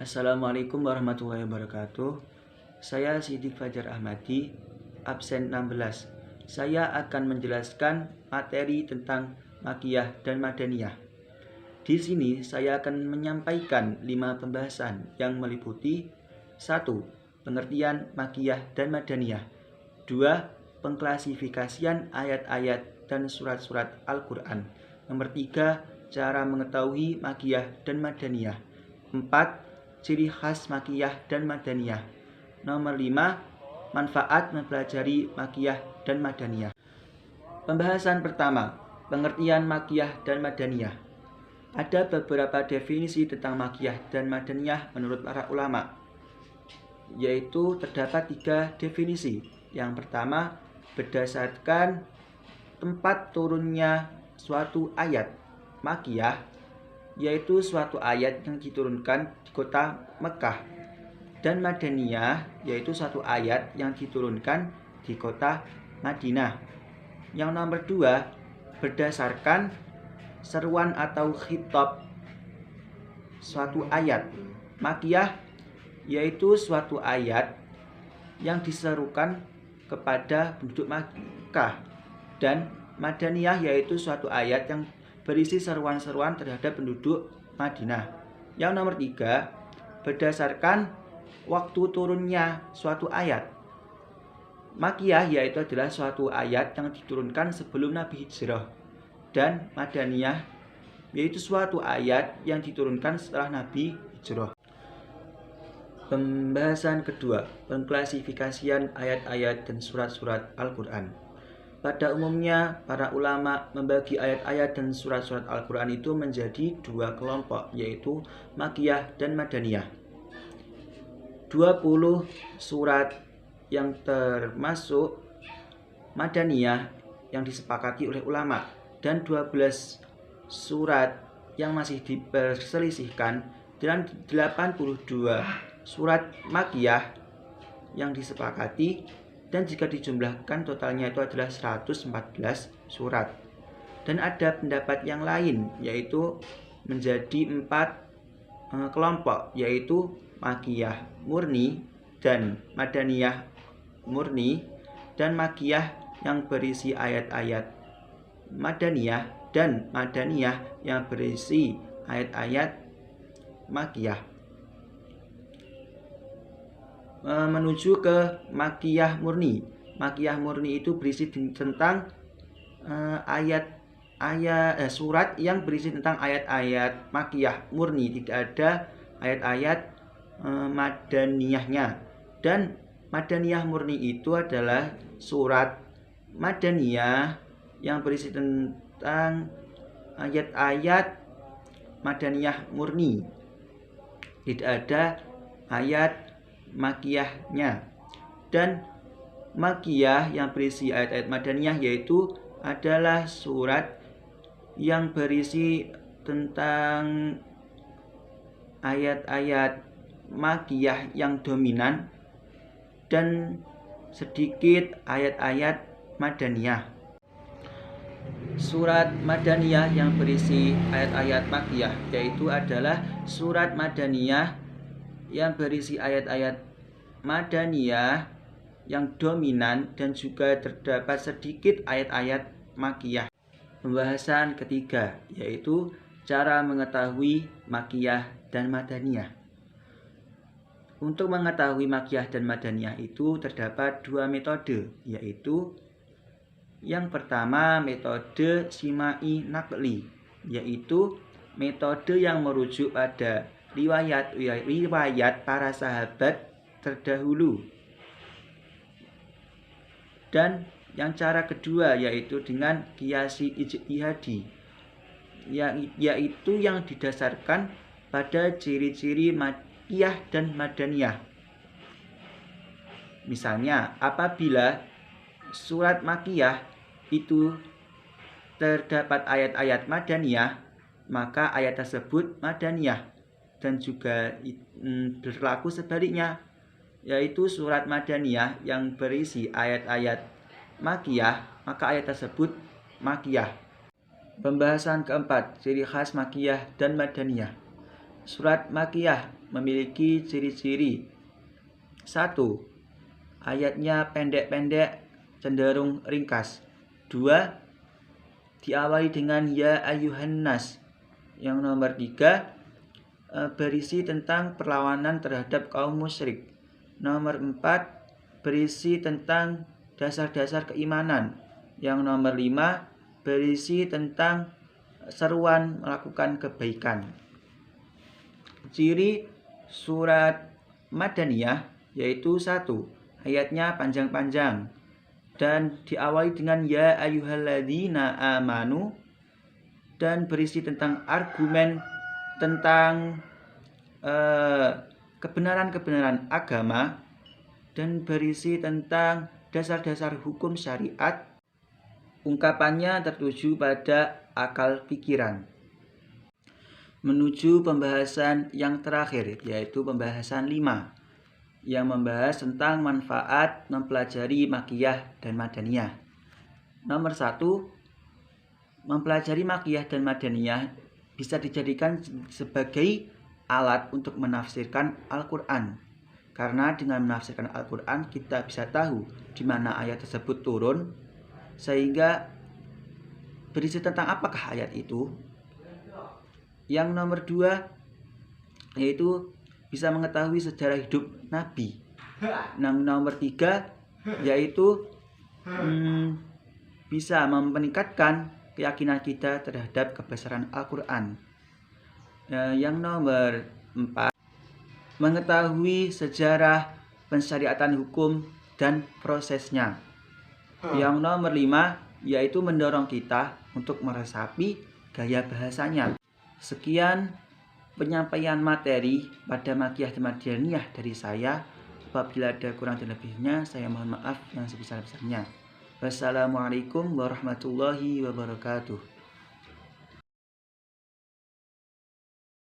Assalamualaikum warahmatullahi wabarakatuh. Saya Siddiq Fajar Ahmadi, absen 16. Saya akan menjelaskan materi tentang Makiyah dan Madaniyah. Di sini saya akan menyampaikan 5 pembahasan yang meliputi 1. Pengertian Makiyah dan Madaniyah. 2. Pengklasifikasian ayat-ayat dan surat-surat Al-Quran. Nomor 3. Cara mengetahui Makiyah dan Madaniyah. 4. Ciri khas Makiyah dan Madaniyah. Nomor 5. Manfaat mempelajari Makiyah dan Madaniyah. Pembahasan pertama, pengertian Makiyah dan Madaniyah. Ada beberapa definisi tentang Makiyah dan Madaniyah menurut para ulama, yaitu terdapat 3 definisi. Yang pertama, berdasarkan tempat turunnya suatu ayat. Makiyah yaitu suatu ayat yang diturunkan di kota Mekah, dan Madaniyah yaitu suatu ayat yang diturunkan di kota Madinah. Yang nomor 2, berdasarkan seruan atau khitab suatu ayat. Makiyah yaitu suatu ayat yang diserukan kepada penduduk Makkah, dan Madaniyah yaitu suatu ayat yang berisi seruan-seruan terhadap penduduk Madinah. Yang nomor 3, berdasarkan waktu turunnya suatu ayat. Makiyah yaitu adalah suatu ayat yang diturunkan sebelum Nabi hijrah, dan Madaniyah yaitu suatu ayat yang diturunkan setelah Nabi hijrah. Pembahasan kedua, pengklasifikasian ayat-ayat dan surat-surat Al-Quran. Pada umumnya, para ulama membagi ayat-ayat dan surat-surat Al-Quran itu menjadi 2 kelompok, yaitu Makiyah dan Madaniyah. 20 surat yang termasuk Madaniyah yang disepakati oleh ulama, dan 12 surat yang masih diperselisihkan, dan 82 surat Makiyah yang disepakati, dan jika dijumlahkan totalnya itu adalah 114 surat. Dan ada pendapat yang lain, yaitu menjadi 4 kelompok, yaitu Makiyah murni dan Madaniyah murni, dan Makiyah yang berisi ayat-ayat Madaniyah, dan Madaniyah yang berisi ayat-ayat Makiyah. Menuju ke Makiyah murni. Makiyah murni itu berisi tentang surat yang berisi tentang ayat-ayat Makiyah murni, tidak ada ayat-ayat Madaniyahnya. Dan Madaniyah murni itu adalah surat Madaniyah yang berisi tentang ayat-ayat Madaniyah murni, tidak ada ayat Makiyahnya. Dan Makiyah yang berisi ayat-ayat Madaniyah yaitu adalah surat yang berisi tentang ayat-ayat Makiyah yang dominan dan sedikit ayat-ayat Madaniyah. Surat Madaniyah yang berisi ayat-ayat Makiyah yaitu adalah surat Madaniyah yang berisi ayat-ayat Madaniyah yang dominan, dan juga terdapat sedikit ayat-ayat Makiyah. Pembahasan ketiga, yaitu cara mengetahui Makiyah dan Madaniyah. Untuk mengetahui Makiyah dan Madaniyah itu terdapat 2 metode, yaitu yang pertama metode Simai Naqli, yaitu metode yang merujuk pada riwayat para sahabat terdahulu. Dan yang cara kedua yaitu dengan qiyasi ijtihadi, yaitu yang didasarkan pada ciri-ciri Makiyah dan Madaniyah. Misalnya, apabila surat Makiyah itu terdapat ayat-ayat Madaniyah, maka ayat tersebut Madaniyah. Dan juga berlaku sebaliknya, yaitu surat Madaniyah yang berisi ayat-ayat Makiyah, maka ayat tersebut Makiyah. Pembahasan keempat, ciri khas Makiyah dan Madaniyah. Surat Makiyah memiliki ciri-ciri. 1. Ayatnya pendek-pendek, cenderung ringkas. 2. Diawali dengan ya ayyuhan nas. Yang nomor 3, berisi tentang perlawanan terhadap kaum musyrik. Nomor 4, berisi tentang dasar-dasar keimanan. Yang nomor 5, berisi tentang seruan melakukan kebaikan. Ciri surat Madaniyah yaitu 1. Ayatnya panjang-panjang dan diawali dengan ya ayyuhalladzina amanu dan berisi tentang argumen tentang kebenaran-kebenaran agama dan berisi tentang dasar-dasar hukum syariat. Ungkapannya tertuju pada akal pikiran. Menuju pembahasan yang terakhir, yaitu pembahasan 5, yang membahas tentang manfaat mempelajari Makkiyah dan Madaniyah. Nomor 1, mempelajari Makkiyah dan Madaniyah bisa dijadikan sebagai alat untuk menafsirkan Al-Quran. Karena dengan menafsirkan Al-Quran, kita bisa tahu di mana ayat tersebut turun, sehingga berisi tentang apakah ayat itu. Yang nomor 2, yaitu bisa mengetahui sejarah hidup Nabi. Yang nomor 3, yaitu bisa meningkatkan keyakinan kita terhadap kebesaran Al-Quran. Yang nomor 4, mengetahui sejarah pensyariatan hukum dan prosesnya. Yang nomor 5, yaitu mendorong kita untuk meresapi gaya bahasanya. Sekian penyampaian materi pada Makkiyah dan Madaniyah dari saya. Apabila ada kurang dan lebihnya, saya mohon maaf yang sebesar-besarnya. Wassalamualaikum warahmatullahi wabarakatuh.